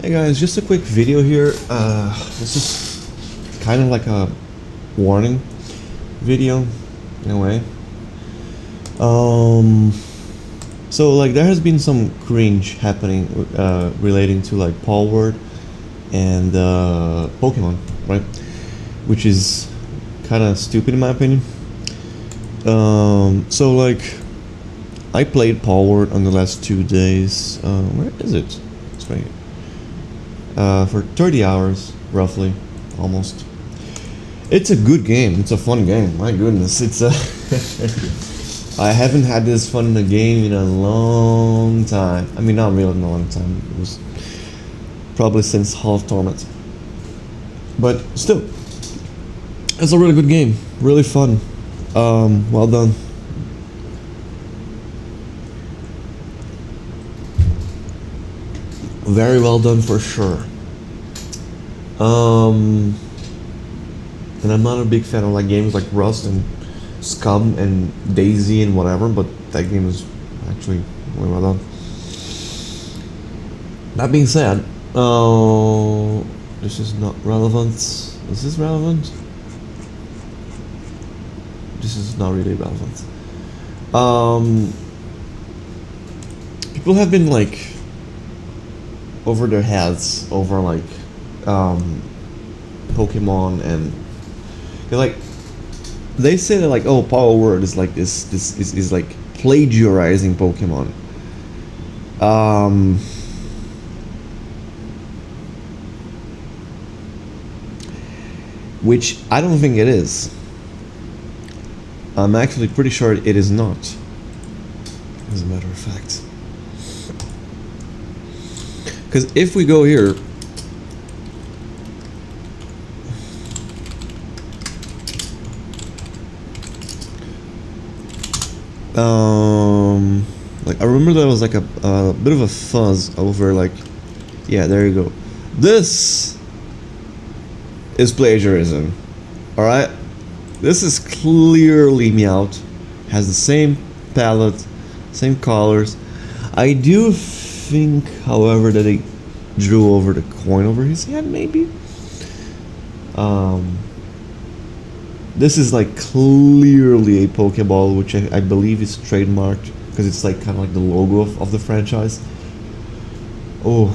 Hey guys, just a quick video here. This is kind of like a warning video in a way. So like there has been some cringe happening relating to like Palworld and Pokemon, right? Which is kind of stupid in my opinion. So like I played Palworld on the last 2 days. Where is it? It's right here. For 30 hours, roughly, almost. It's a good game. It's a fun game. My goodness, it's a. I haven't had this fun in a game in a long time. I mean, not really in a long time. It was probably since Half Torment. But still, it's a really good game. Really fun. Well done. Very well done for sure. And I'm not a big fan of like games like Rust and Scum and Daisy and whatever, but that game is actually really well done. That being said, this is not relevant. Is this relevant? This is not really relevant. People have been like over their heads over like Pokemon and like they say that like, oh, Palworld is like this is like plagiarizing Pokemon. Which I don't think it is. I'm actually pretty sure it is not, as a matter of fact. Because if we go here, like I remember there was like a bit of a fuzz over like, yeah, there you go. This is plagiarism. All right, this is clearly Meowth. Has the same palette, same colors. I do think, however, that they drew over the coin over his head, maybe. This is like clearly a Pokeball, which I believe is trademarked because it's like kind of like the logo of the franchise. Oh.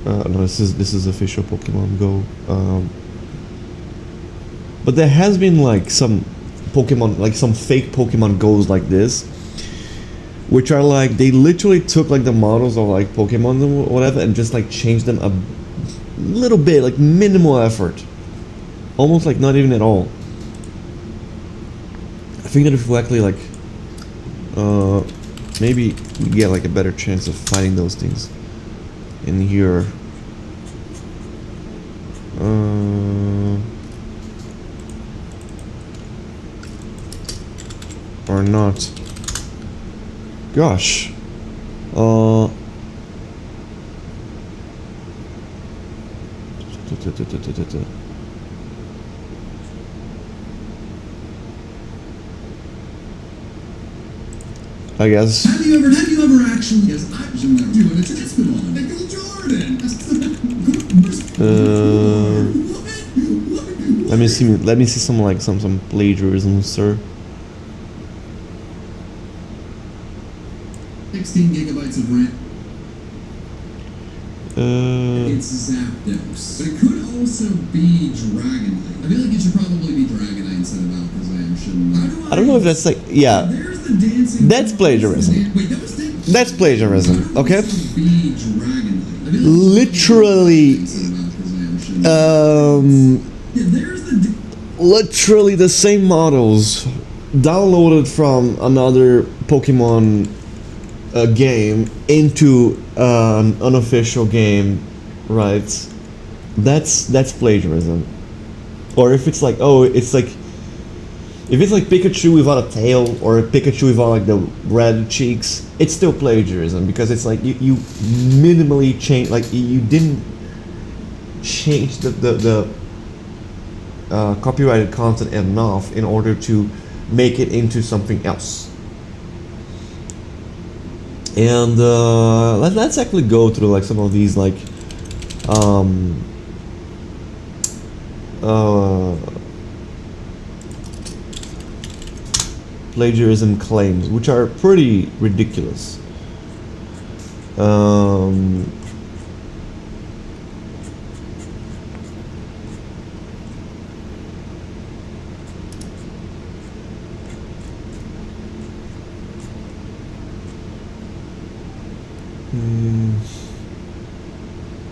No, this is official Pokemon Go. But there has been like some Pokemon, like some fake Pokemon Go's like this, which are like they literally took like the models of like Pokemon or whatever and just like changed them a little bit, like minimal effort, almost like not even at all. I think that if we actually like maybe we get like a better chance of finding those things in here. Or not. Gosh. I guess. Have you ever actually? Yes, I've never doing a triathlon. Michael Jordan. Let me see some like some plagiarism, sir. 16 gigabytes of RAM. It's Zapdos. But it could also be Dragonite. I feel like it should probably be Dragonite instead of Alakazam, shouldn't it? I don't know if that's like, yeah. There's the dancing. That's plagiarism. Wait, that was That's plagiarism, okay? Be Dragonite. Literally, literally the same models downloaded from another Pokemon game into an unofficial game, right? That's plagiarism. Or if it's like, oh, it's like, if it's like Pikachu without a tail or a Pikachu without like the red cheeks, it's still plagiarism because it's like you minimally change, like you didn't change the copyrighted content enough in order to make it into something else. And let's actually go through like some of these like um, uh, plagiarism claims, which are pretty ridiculous. Um,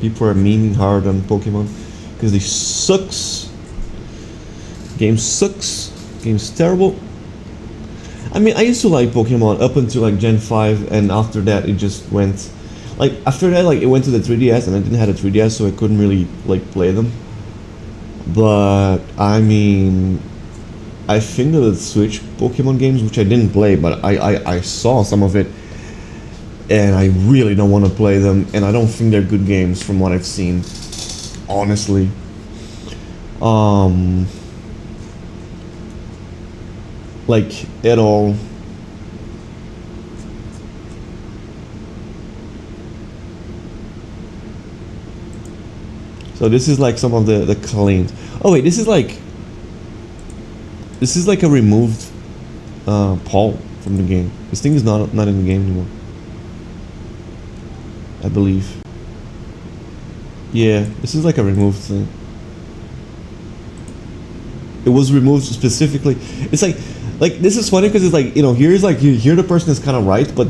People are meaning hard on Pokemon because they sucks. Game sucks. Game's terrible. I mean, I used to like Pokemon up until like Gen 5, and after that it just went. Like, after that, like, it went to the 3DS, and I didn't have a 3DS, so I couldn't really, like, play them. But, I mean, I think that the Switch Pokemon games, which I didn't play, but I saw some of it, and I really don't want to play them, and I don't think they're good games from what I've seen, honestly. Like, at all. So this is like some of the claims. Oh wait, this is like a removed Paul from the game. This thing is not in the game anymore, I believe. Yeah, this is like a removed thing. It was removed specifically. It's like this is funny because it's like, you know, here's like here the person is kind of right, but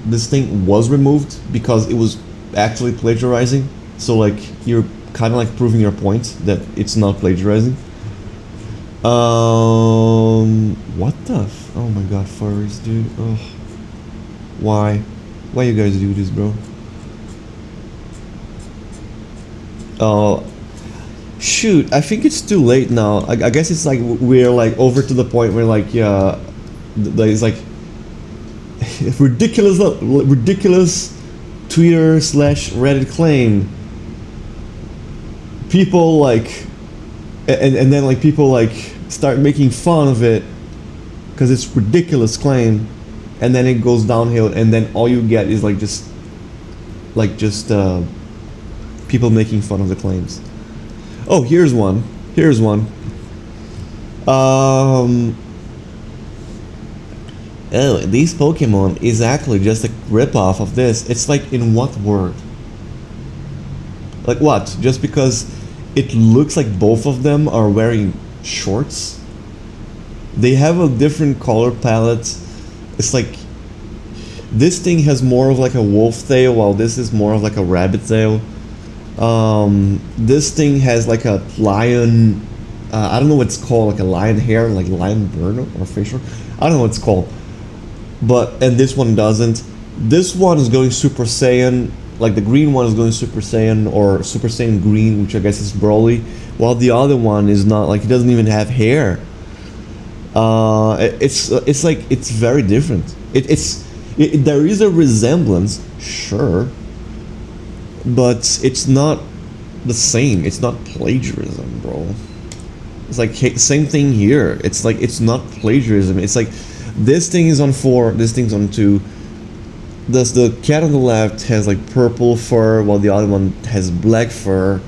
this thing was removed because it was actually plagiarizing. So like you're kind of like proving your point that it's not plagiarizing. What the? Oh my god, furries, dude. Oh, why you guys do this, bro? Oh, shoot. I think it's too late now. I guess it's like we're like over to the point where like it's like ridiculous Twitter / Reddit claim. People like, and then like people like start making fun of it because it's ridiculous claim, and then it goes downhill, and then all you get is like just people making fun of the claims. Oh, here's one. Oh, these Pokemon is actually just a ripoff of this. It's like, in what word? Like what? Just because it looks like both of them are wearing shorts? They have a different color palette. It's like this thing has more of like a wolf tail, while this is more of like a rabbit tail. This thing has like a lion, I don't know what it's called, like a lion hair, like lion burn or facial. I don't know what it's called. And this one doesn't. This one is going Super Saiyan, like the green one is going Super Saiyan or Super Saiyan Green, which I guess is Broly, while the other one is not, like, he doesn't even have hair. It's like, it's very different. There is a resemblance, sure, but it's not the same. It's not plagiarism, bro. It's like same thing here. It's like, it's not plagiarism. It's like this thing is on 4, this thing's on 2. The cat on the left has like purple fur, while the other one has black fur.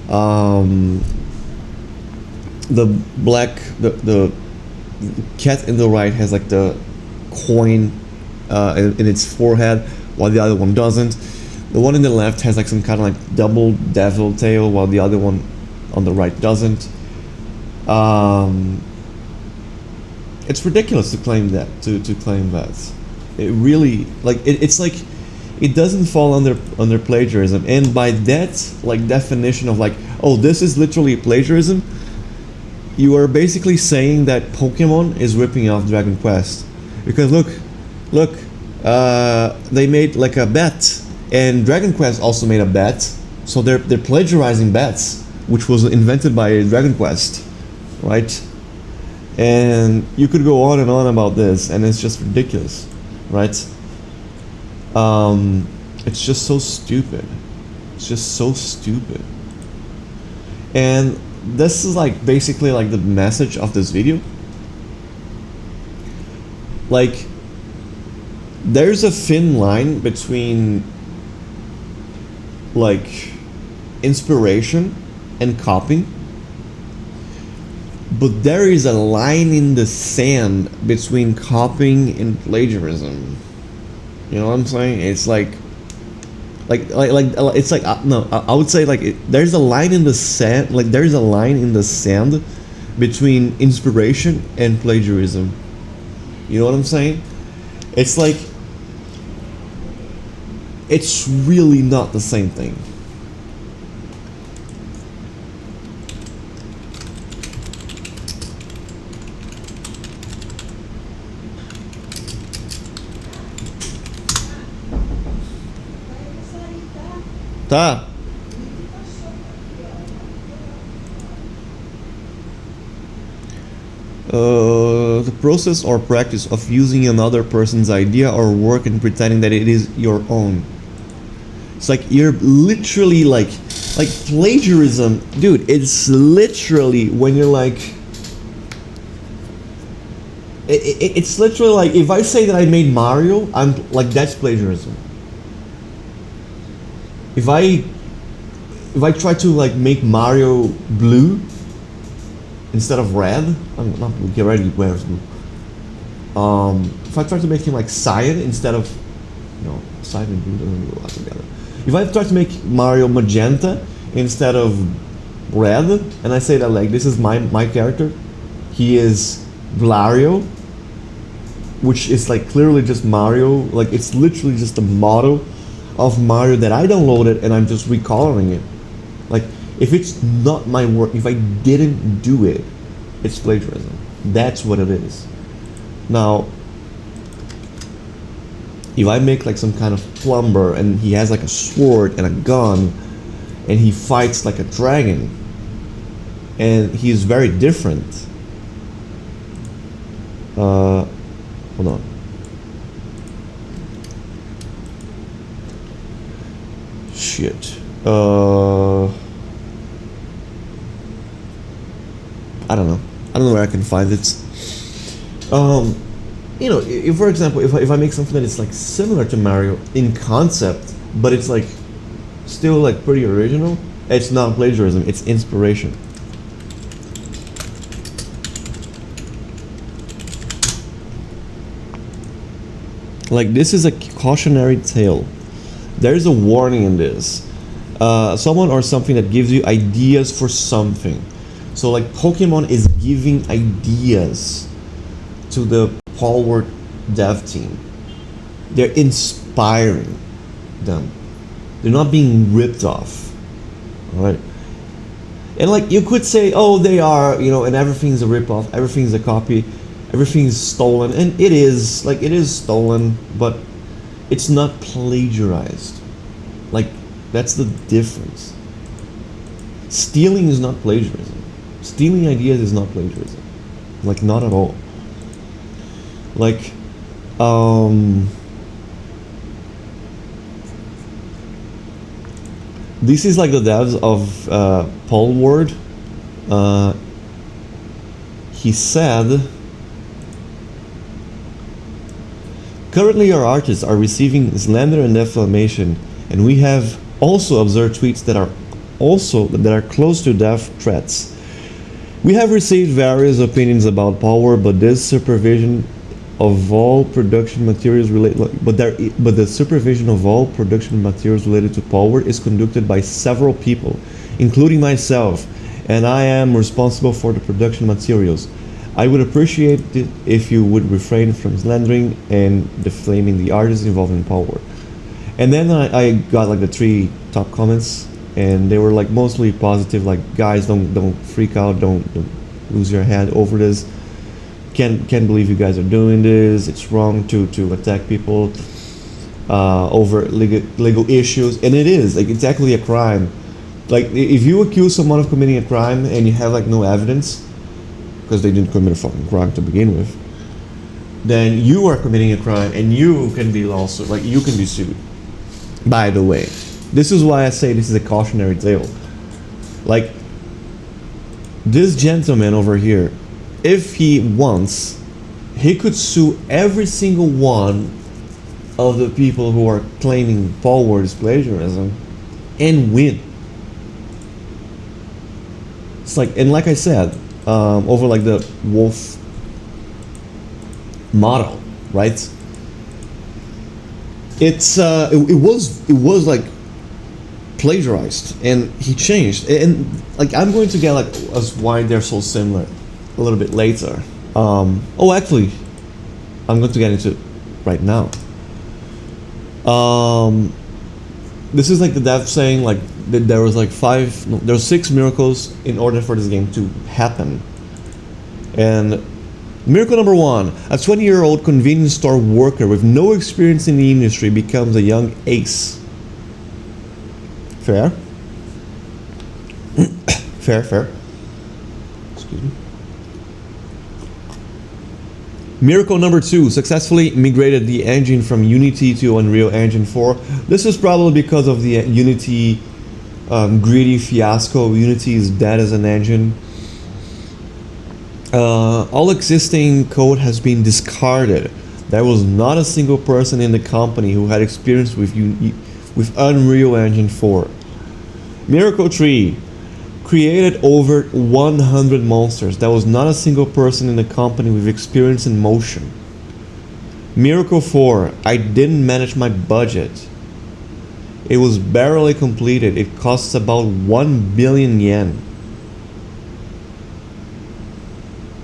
The cat in the right has like the coin in its forehead, while the other one doesn't. The one in the left has like some kind of like double devil tail, while the other one on the right doesn't. It's ridiculous to claim that. To claim that. It really, like, it's like it doesn't fall under plagiarism, and by that like definition of like, oh, this is literally plagiarism, you are basically saying that Pokemon is ripping off Dragon Quest, because look, they made like a bet, and Dragon Quest also made a bet, so they're plagiarizing bets, which was invented by Dragon Quest, right? And you could go on and on about this, and it's just ridiculous, right? It's just so stupid. It's just so stupid. And this is like basically like the message of this video. Like, there's a thin line between like inspiration and copying, but there is a line in the sand between copying and plagiarism. You know what I'm saying? It's like it's like no, I would say like there's a line in the sand. Like there's a line in the sand between inspiration and plagiarism. You know what I'm saying? It's like it's really not the same thing. Tá. The process or practice of using another person's idea or work and pretending that it is your own. It's like you're literally like plagiarism, dude. It's literally when you're like, it's literally like if I say that I made Mario, I'm like that's plagiarism. If I try to like make Mario blue instead of red, I'm not blue. He already wears blue. If I try to make him like cyan instead of, cyan and blue doesn't go together. If I try to make Mario magenta instead of red, and I say that like this is my character, he is Glario, which is like clearly just Mario. Like it's literally just a model of Mario that I downloaded and I'm just recoloring it. Like if it's not my work, if I didn't do it, it's plagiarism. That's what it is. Now, if I make like some kind of plumber and he has like a sword and a gun and he fights like a dragon and he's very different. Hold on. Shit. I don't know. I don't know where I can find it. If for example, if I make something that is like similar to Mario in concept, but it's like still like pretty original, it's not plagiarism, it's inspiration. Like this is a cautionary tale. There's a warning in this. Someone or something that gives you ideas for something. So like Pokemon is giving ideas to the Palworld dev team. They're inspiring them. They're not being ripped off. Alright? And like you could say, oh they are, and everything's a rip-off, everything's a copy, everything's stolen, and it is stolen, but it's not plagiarized. Like that's the difference. Stealing is not plagiarism. Stealing ideas is not plagiarism. Like not at all. Like this is like the devs of Palworld. He said, currently our artists are receiving slander and defamation, and we have also observed tweets that are close to death threats. We have received various opinions about Palworld, but this supervision of all production materials but the supervision of all production materials related to Palworld is conducted by several people, including myself, and I am responsible for the production materials. I would appreciate it if you would refrain from slandering and defaming the artists involved in Palworld. And then I got like the 3 top comments, and they were like mostly positive, like guys, don't freak out, don't lose your head over this. Can't believe you guys are doing this. It's wrong to attack people over legal issues, and it is like it's actually a crime. Like if you accuse someone of committing a crime and you have like no evidence, because they didn't commit a fucking crime to begin with, then you are committing a crime and you can be also like you can be sued. By the way, this is why I say this is a cautionary tale. Like this gentleman over here, if he wants, he could sue every single one of the people who are claiming Palworld is plagiarism and win. It's like, and like I said, over like the Wolf model, right? It was like plagiarized, and he changed, and like I'm going to get like as why they're so similar a little bit later. Oh, actually, I'm going to get into it right now. This is like the dev saying like that there was like there were 6 miracles in order for this game to happen, and miracle number 1: a 20-year-old convenience store worker with no experience in the industry becomes a young ace. Fair. Fair. Excuse me. Miracle number 2: successfully migrated the engine from Unity to Unreal Engine 4. This is probably because of the Unity greedy fiasco. Unity is dead as an engine. All existing code has been discarded. There was not a single person in the company who had experience with Unreal Engine 4. Miracle 3: created over 100 monsters. There was not a single person in the company with experience in motion. Miracle 4: I didn't manage my budget. It was barely completed. It costs about 1 billion yen.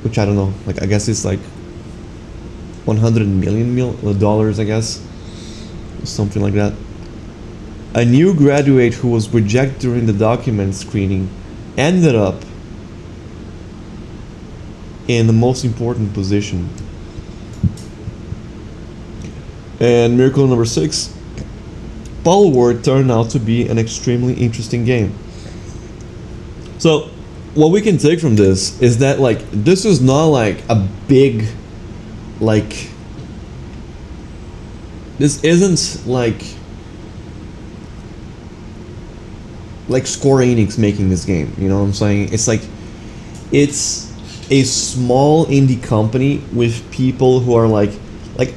Which I don't know, like I guess it's like 100 million dollars, I guess. Something like that. A new graduate who was rejected during the document screening ended up in the most important position. And miracle number 6: Palworld turned out to be an extremely interesting game. So what we can take from this is that like this is not like a big like this isn't like Square Enix making this game, you know what I'm saying? It's like it's a small indie company with people who are like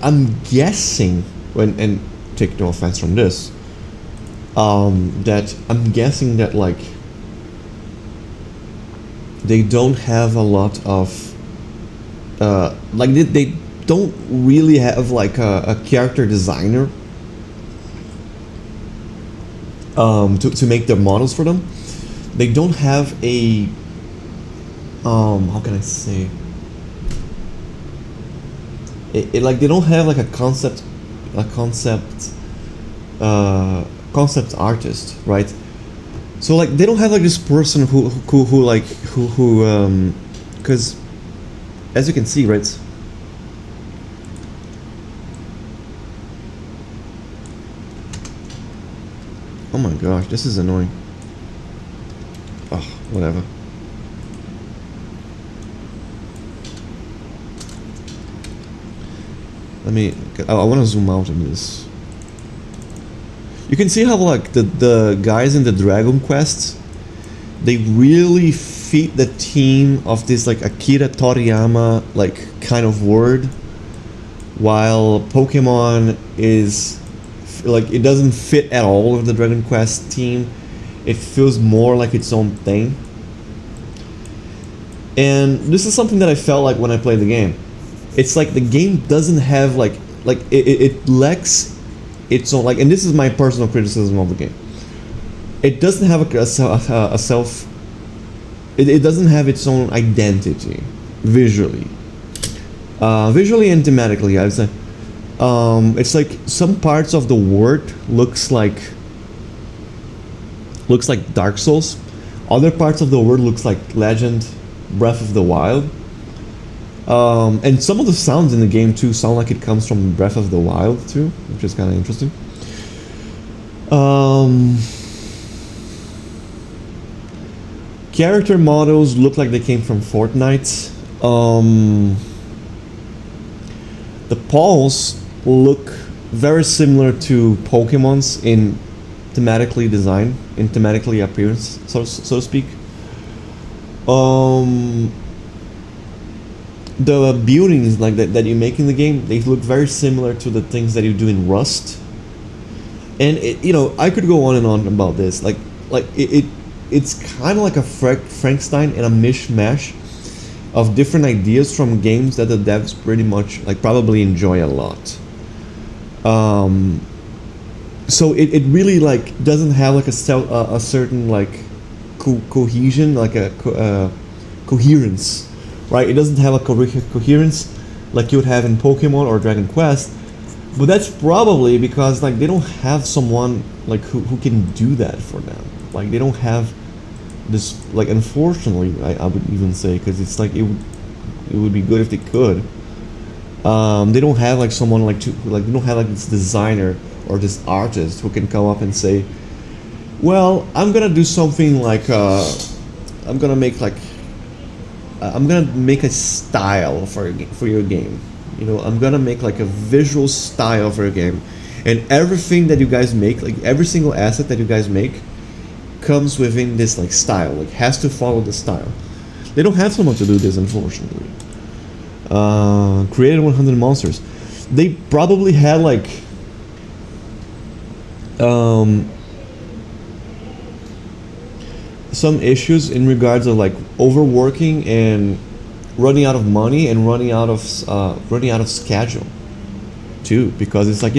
I'm guessing and take no offense from this, that I'm guessing that like they don't have a lot of like they don't really have like a character designer to make their models for them. They don't have a how can I say it like they don't have like a concept artist, right? So like they don't have like this person who because as you can see, right, oh my gosh, this is annoying. Oh, whatever. I want to zoom out on this. You can see how like the guys in the Dragon Quest, they really fit the theme of this like Akira Toriyama like kind of word, while Pokemon is like it doesn't fit at all with the Dragon Quest theme. It feels more like its own thing. And this is something that I felt like when I played the game. It's like the game doesn't have like it lacks its own like, and this is my personal criticism of the game. It doesn't have a self. It doesn't have its own identity visually. Visually and thematically, I'd say. It's like some parts of the world looks like Dark Souls. Other parts of the world looks like Legend, Breath of the Wild. And some of the sounds in the game too sound like it comes from Breath of the Wild too, which is kind of interesting. Character models look like they came from Fortnite. The paws look very similar to Pokemon's in thematically design, in thematically appearance, so to speak. the buildings like that you make in the game, they look very similar to the things that you do in Rust. And I could go on and on about this. It's kind of like a Frankenstein and a mishmash of different ideas from games that the devs pretty much like probably enjoy a lot. So it really like doesn't have like a certain like cohesion, like coherence, right? It doesn't have a coherence like you would have in Pokemon or Dragon Quest. But that's probably because like they don't have someone like who can do that for them. Like they don't have this, like, unfortunately I would even say, because it's like it would be good if they could. They don't have like someone like they don't have like this designer or this artist who can come up and say, well, I'm gonna do something like I'm gonna make a style for your game. I'm gonna make like a visual style for a game, and everything that you guys make, like every single asset that you guys make, comes within this like style, like has to follow the style. They don't have someone to do this, unfortunately. Created 100 monsters. They probably had like some issues in regards of like overworking and running out of money and running out of schedule too, because it's like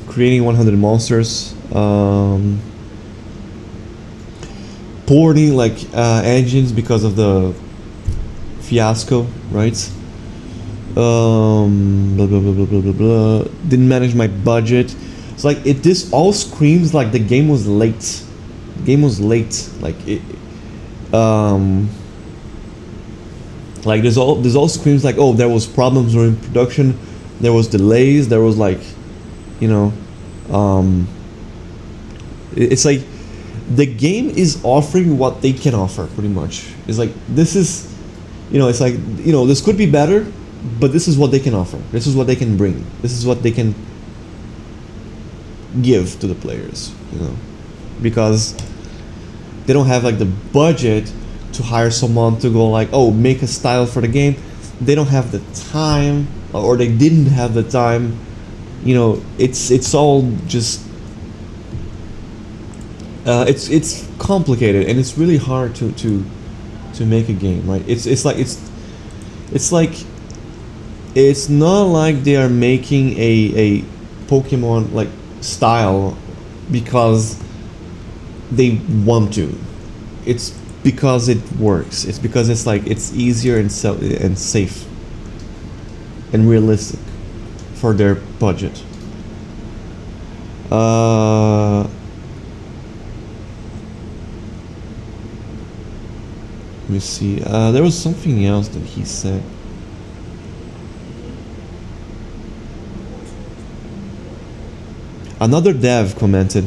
creating 100 monsters, porting like engines because of the fiasco, right? Blah blah blah blah blah blah blah. Didn't manage my budget. It's like this all screams like the game was late. The game was late. Like it. Like this all screams like, oh, there was problems during production, there was delays, there was like, it's like the game is offering what they can offer pretty much. It's like this is, it's like this could be better, but this is what they can offer. This is what they can bring. This is what they can give to the players. Because they don't have like the budget to hire someone to go like, oh, make a style for the game. They don't have the time, or they didn't have the time. It's all just it's complicated, and it's really hard to make a game, right? It's not like they are making a Pokemon like style because they want to. It's because it works. It's because it's like it's easier and safe and realistic for their budget. Let me see. There was something else that he said. Another dev commented,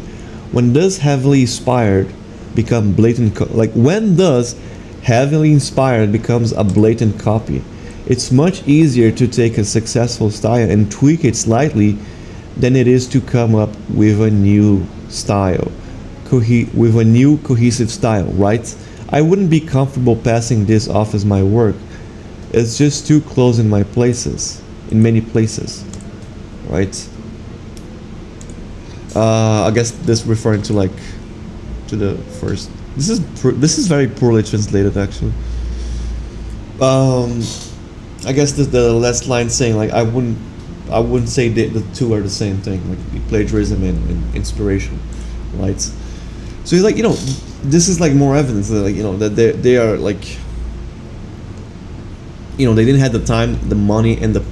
when does heavily inspired become blatant when does heavily inspired becomes a blatant copy? It's much easier to take a successful style and tweak it slightly than it is to come up with a new style, with a new cohesive style, right? I wouldn't be comfortable passing this off as my work. It's just too close in many places, right? I guess this referring to like to the first. This is very poorly translated, actually. I guess the last line saying like I wouldn't say the two are the same thing, like plagiarism and inspiration, right? So he's like, this is like more evidence that like that they are like, they didn't have the time, the money, and the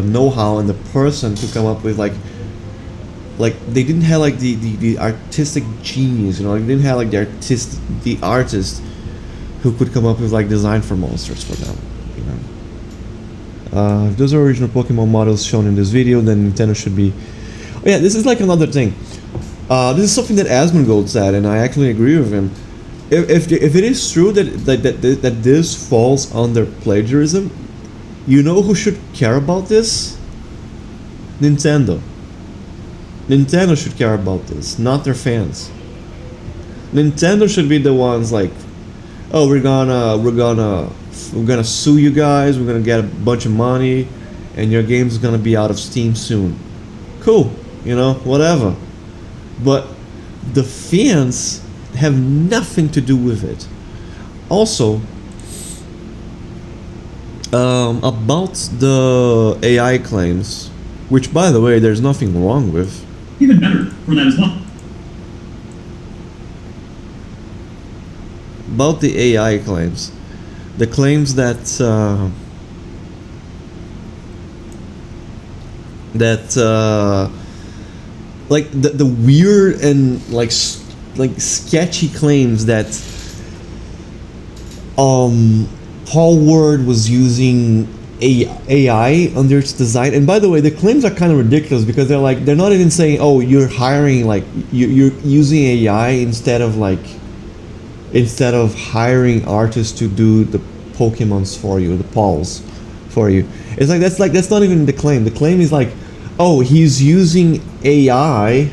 know-how and the person to come up with like they didn't have like the artistic genius, they didn't have like the artist who could come up with like design for monsters for them, if those are original Pokemon models shown in this video, then Nintendo should be. Oh yeah, this is like another thing. This is something that Asmongold said, and I actually agree with him. If it is true that this falls under plagiarism, who should care about this? Nintendo. Nintendo should care about this, not their fans. Nintendo should be the ones like, oh, we're gonna sue you guys. We're gonna get a bunch of money, and your game's gonna be out of Steam soon. Cool, whatever. But the fans have nothing to do with it. Also, about the AI claims, which, by the way, there's nothing wrong with. Even better for that as well. About the AI claims, the claims that like the weird and like sketchy claims that Palworld was using AI under its design. And by the way, the claims are kind of ridiculous because they're not even saying, oh, you're hiring, like you're using AI instead of hiring artists to do the Pokemons for you, the Pals for you. It's that's not even the claim. The claim is like, oh, he's using AI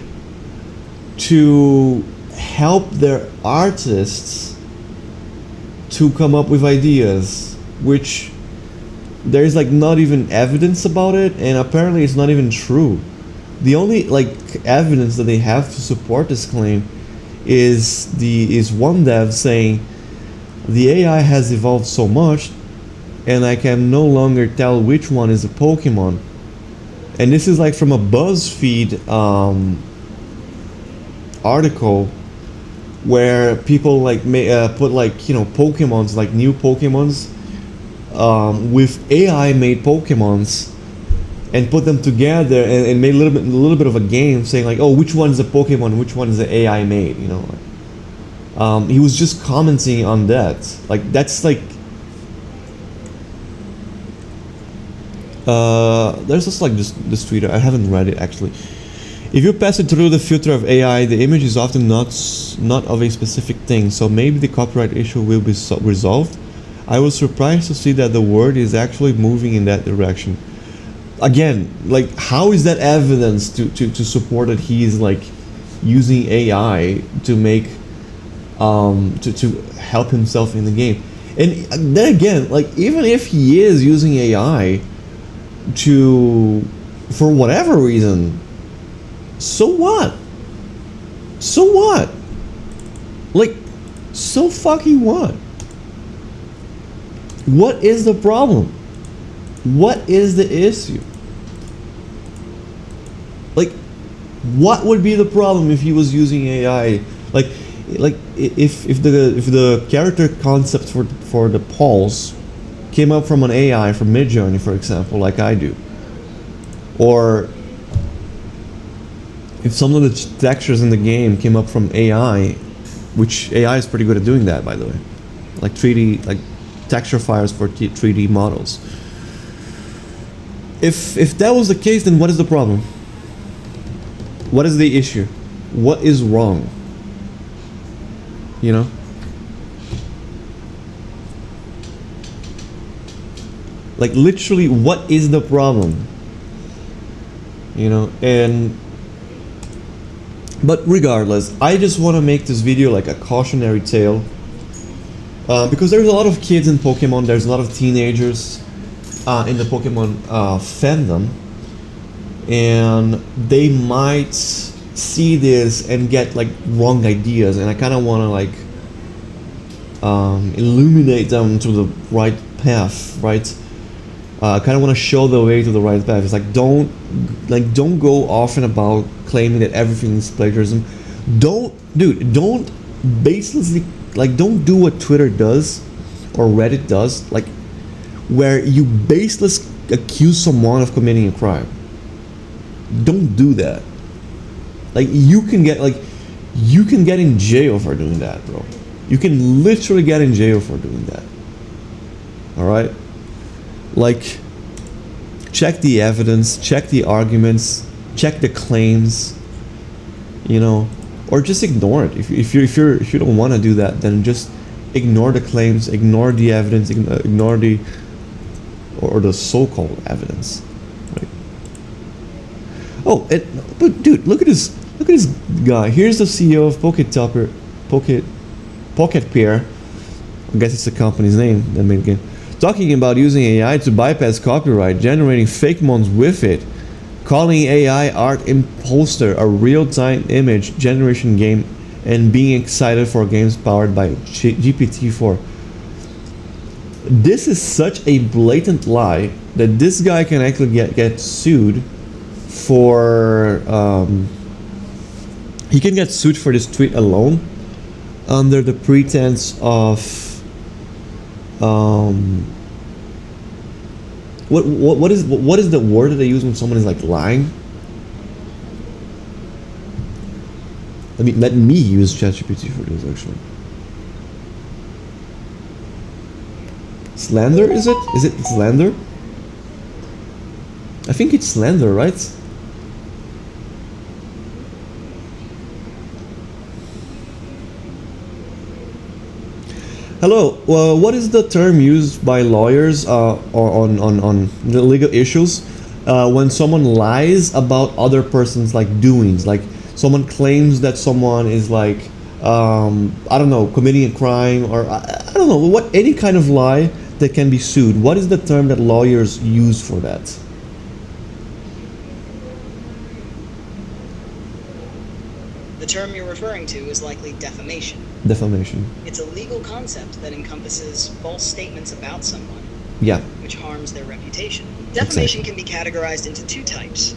to help their artists to come up with ideas, which there's not even evidence about it, and apparently it's not even true. The only evidence that they have to support this claim is one dev saying the AI has evolved so much and I can no longer tell which one is a Pokemon. And this is from a BuzzFeed article where people put Pokemons, new Pokemons with AI made Pokemons, and put them together and made a little bit of a game saying oh, which one is a Pokemon, which one is the AI made, he was just commenting on that. That's there's just this tweet, I haven't read it actually. If you pass it through the filter of AI, the image is often not of a specific thing, so maybe the copyright issue will be resolved. I was surprised to see that the word is actually moving in that direction. Again, how is that evidence to support that he's using AI to make to help himself in the game? And then again, even if he is using AI for whatever reason, so what? So what? So fucking what? What is the problem? What is the issue? What would be the problem if he was using AI? If the character concept for the Pulse came up from an AI from Midjourney, for example, like I do, or if some of the textures in the game came up from AI, which AI is pretty good at doing that, by the way, 3D, texture files for 3D models. If that was the case, then what is the problem? What is the issue? What is wrong? Literally, what is the problem? But regardless, I just want to make this video a cautionary tale, because there's a lot of kids in Pokemon, there's a lot of teenagers in the Pokemon fandom, and they might see this and get wrong ideas, and I kind of want to illuminate them to the right path, right? I kind of want to show the way to the right path. It's don't go off and about claiming that everything is plagiarism. Don't baselessly don't do what Twitter does or Reddit does, where you baseless accuse someone of committing a crime. Don't do that. You can get in jail for doing that, bro. You can literally get in jail for doing that. All right? Check the evidence, check the arguments, check the claims, or just ignore it. If you don't want to do that, then just ignore the claims, ignore the evidence, ignore the so-called evidence. Right? Oh, but dude, look at this guy. Here's the CEO of Pocket Pair. I guess it's the company's name that made the game. talking about using AI to bypass copyright, generating fake ones with it, calling AI art imposter, a real-time image generation game, and being excited for games powered by GPT-4. This is such a blatant lie that this guy can actually get sued for he can get sued for this tweet alone under the pretense of what is the word that they use when someone is like lying? Let me use ChatGPT for this actually. Slander, is it? Is it slander? I think it's slander, right? Hello. Well, what is the term used by lawyers on the legal issues when someone lies about other person's like doings? Like someone claims that someone is like I don't know, committing a crime, or I don't know what, any kind of lie that can be sued. What is the term that lawyers use for that? The term you're referring to is likely defamation. Defamation. It's a legal concept that encompasses false statements about someone, Yeah. which harms their reputation. Defamation can be categorized into two types: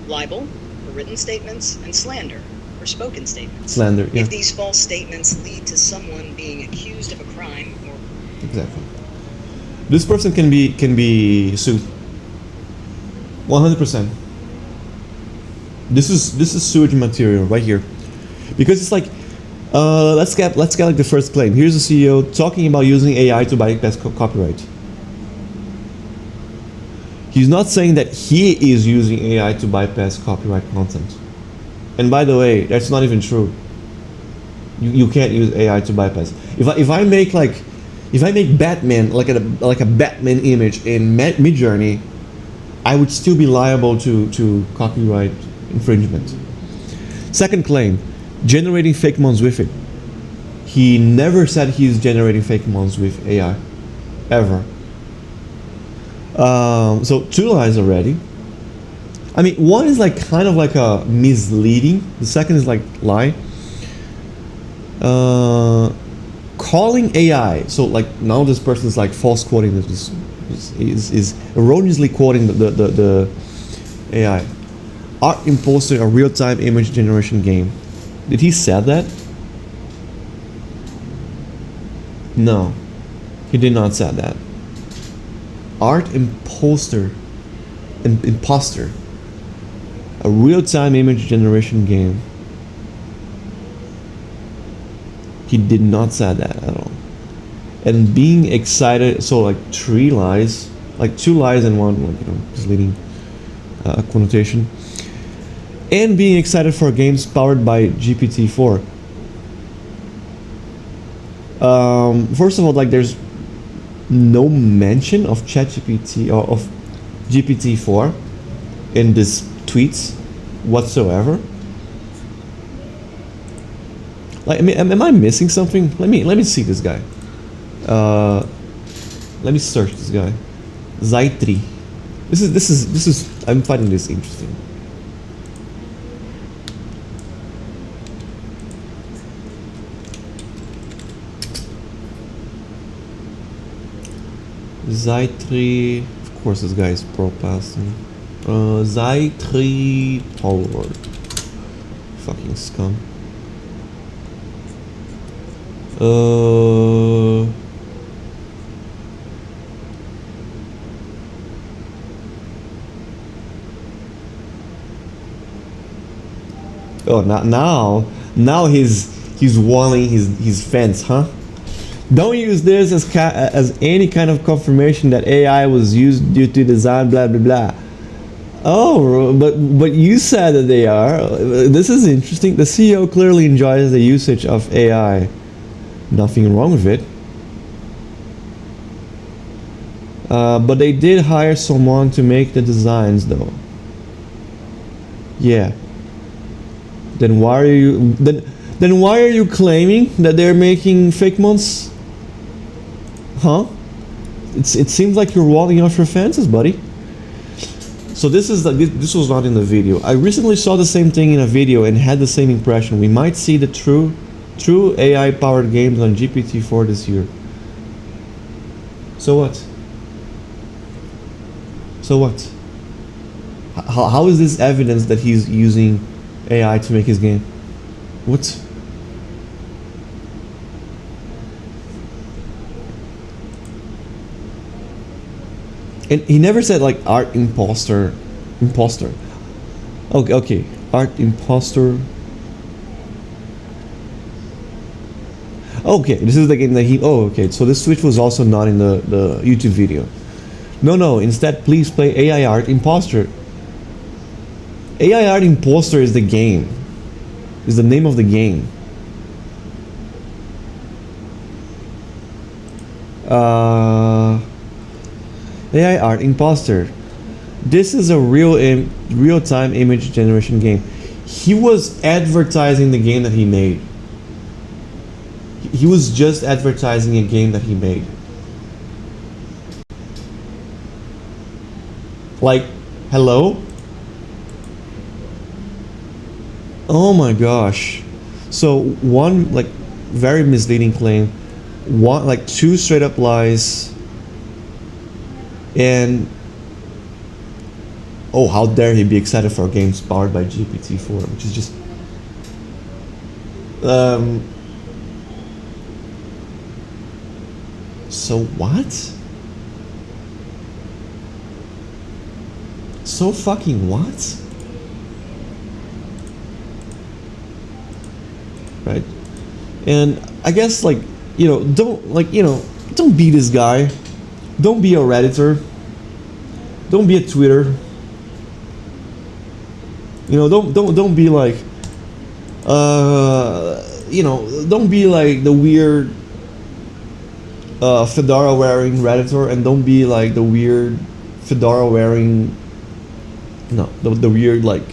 libel, for written statements, and slander, for spoken statements. Slander. Yeah. If these false statements lead to someone being accused of a crime or... Exactly. This person can be sued. 100%. This is sewage material right here, because it's like, let's get like the first claim. Here's the CEO talking about using AI to bypass copyright. He's not saying that he is using AI to bypass copyright content. And by the way, that's not even true. You can't use AI to bypass. If I make Batman like a Batman image in Midjourney, I would still be liable to copyright infringement. Second claim, generating fake ones with it. He never said he's generating fake ones with AI, ever. So two lies already. I mean, one is like kind of like a misleading. The second is like lie. Calling AI. So like now this person is like false quoting this, is erroneously quoting the AI. Art imposting a real-time image generation game. Did he say that? No, he did not say that. Art imposter, a real-time image generation game. He did not say that at all. And being excited, so like three lies, like two lies and one, like, misleading connotation. And being excited for games powered by GPT-4. First of all, like there's no mention of ChatGPT or of GPT-4 in this tweets whatsoever. Like, I mean, am I missing something? Let me see this guy. Let me search this guy. Zaitri. This is. I'm finding this interesting. Zaitri. Of course, this guy is pro-passing. Zaitri Palworld. Fucking scum. Oh, now he's walling his fence, huh? Don't use this as any kind of confirmation that AI was used due to design, blah blah blah. Oh, but you said that they are. This is interesting. The CEO clearly enjoys the usage of AI. Nothing wrong with it. But they did hire someone to make the designs, though. Yeah. Then why are you claiming that they're making fake ones? Huh? it seems like you're walling off your fences, buddy. So this was not in the video. I recently saw the same thing in a video and had the same impression. We might see the true AI powered games on GPT-4 this year. So what? So what? How is this evidence that he's using AI to make his game? What? And he never said like art imposter. Okay, art imposter. Okay, this is the game that he. Oh, okay. So this switch was also not in the YouTube video. No. Instead, please play AI art imposter. AI art imposter is the game. Is the name of the game. AI art imposter. This is a real-time image generation game. He was advertising the game that he made. He was just advertising a game that he made. Like, hello? Oh my gosh. So one like very misleading claim, one like two straight up lies, and oh, how dare he be excited for games powered by GPT-4, which is just so what? So fucking what? Right? And I guess like, don't be this guy. Don't be a Redditor. Don't be a Twitter. Don't be like don't be like the weird fedora wearing Redditor, and don't be like the weird fedora wearing the weird like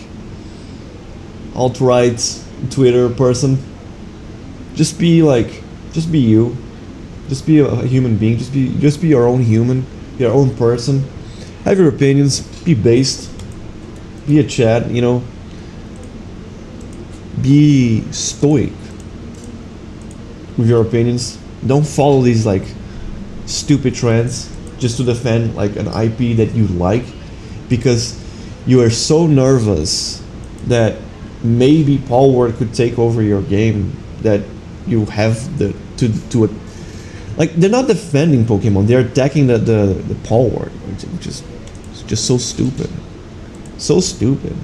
alt-right Twitter person. Just be you. Just be a human being. Just be your own human, your own person. Have your opinions. Be based. Be a Chad. Be stoic with your opinions. Don't follow these like stupid trends just to defend like an IP that you like, because you are so nervous that maybe Palworld could take over your game that you have to like, they're not defending Pokemon, they're attacking the Palworld, which is just so stupid. So stupid.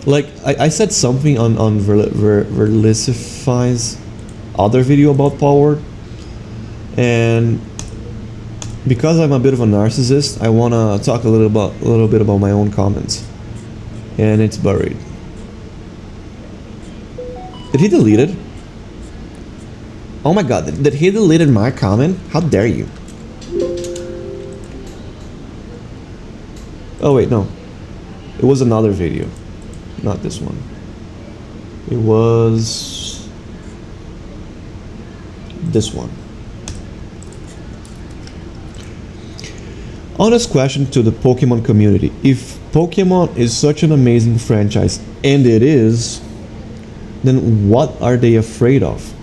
Like I said something on Verlicify's other video about Palworld, and because I'm a bit of a narcissist, I wanna talk a little bit about my own comments, and it's buried. Did he delete it? Oh my god, did he deleted my comment? How dare you? Oh wait, no. It was another video. Not this one. It was this one. Honest question to the Pokemon community. If Pokemon is such an amazing franchise, and it is, then what are they afraid of?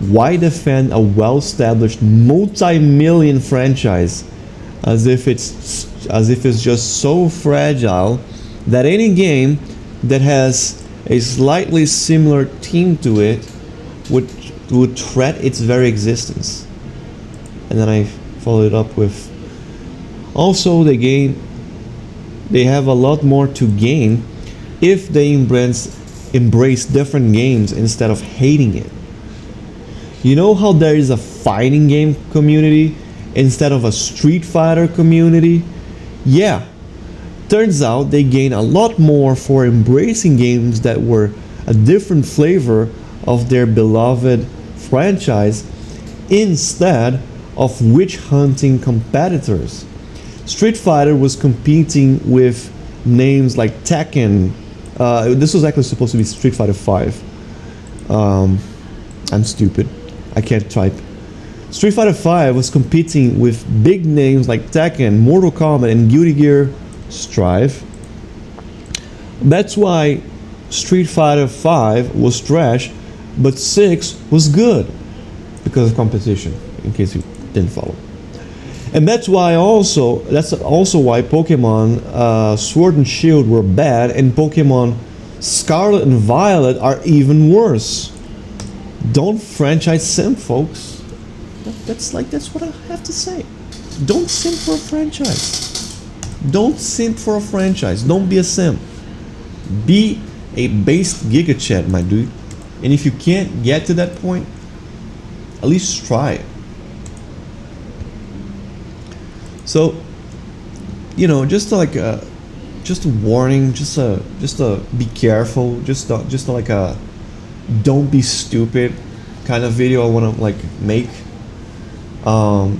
Why defend a well-established multi-million franchise as if it's just so fragile that any game that has a slightly similar theme to it would threat its very existence? And then I followed it up with, also they have a lot more to gain if they embrace different games instead of hating it. You know how there is a fighting game community instead of a Street Fighter community? Yeah, turns out they gain a lot more for embracing games that were a different flavor of their beloved franchise instead of witch hunting competitors. Street Fighter was competing with names like Tekken. This was actually supposed to be Street Fighter 5. I'm stupid. I can't type. Street Fighter V was competing with big names like Tekken, Mortal Kombat, and Guilty Gear Strive. That's why Street Fighter V was trash, but 6 was good because of competition, in case you didn't follow. And that's also why Pokemon Sword and Shield were bad, and Pokemon Scarlet and Violet are even worse. Don't franchise simp, folks. That's what I have to say. Don't simp for a franchise. Don't simp for a franchise. Don't be a simp. Be a based Giga Chat, my dude. And if you can't get to that point, at least try it. So, just a warning, just a be careful, just like a don't be stupid kind of video I want to make.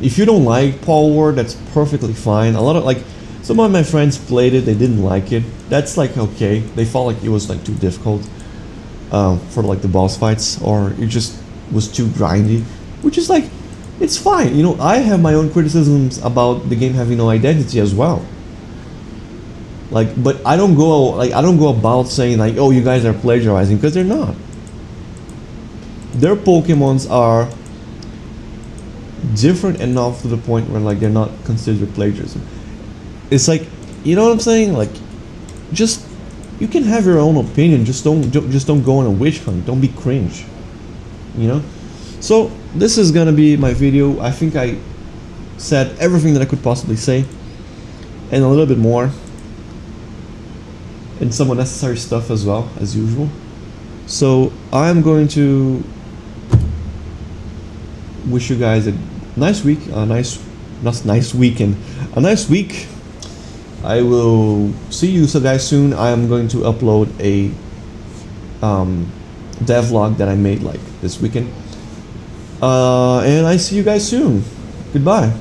If you don't like Palworld, that's perfectly fine. Some of my friends played it, they didn't like it. That's okay. They felt like it was too difficult for the boss fights, or it just was too grindy, which is it's fine. I have my own criticisms about the game having no identity as well. But I don't go about saying oh, you guys are plagiarizing, because they're not. Their Pokemons are different enough to the point where they're not considered plagiarism. It's you know what I'm saying? Just you can have your own opinion. Just don't go on a witch hunt. Don't be cringe. So this is gonna be my video. I think I said everything that I could possibly say, and a little bit more, and some unnecessary stuff as well, as usual. So I'm going to wish you guys a nice week, not nice weekend, a nice week. I will see you guys soon. I am going to upload a devlog that I made this weekend. And I see you guys soon. Goodbye.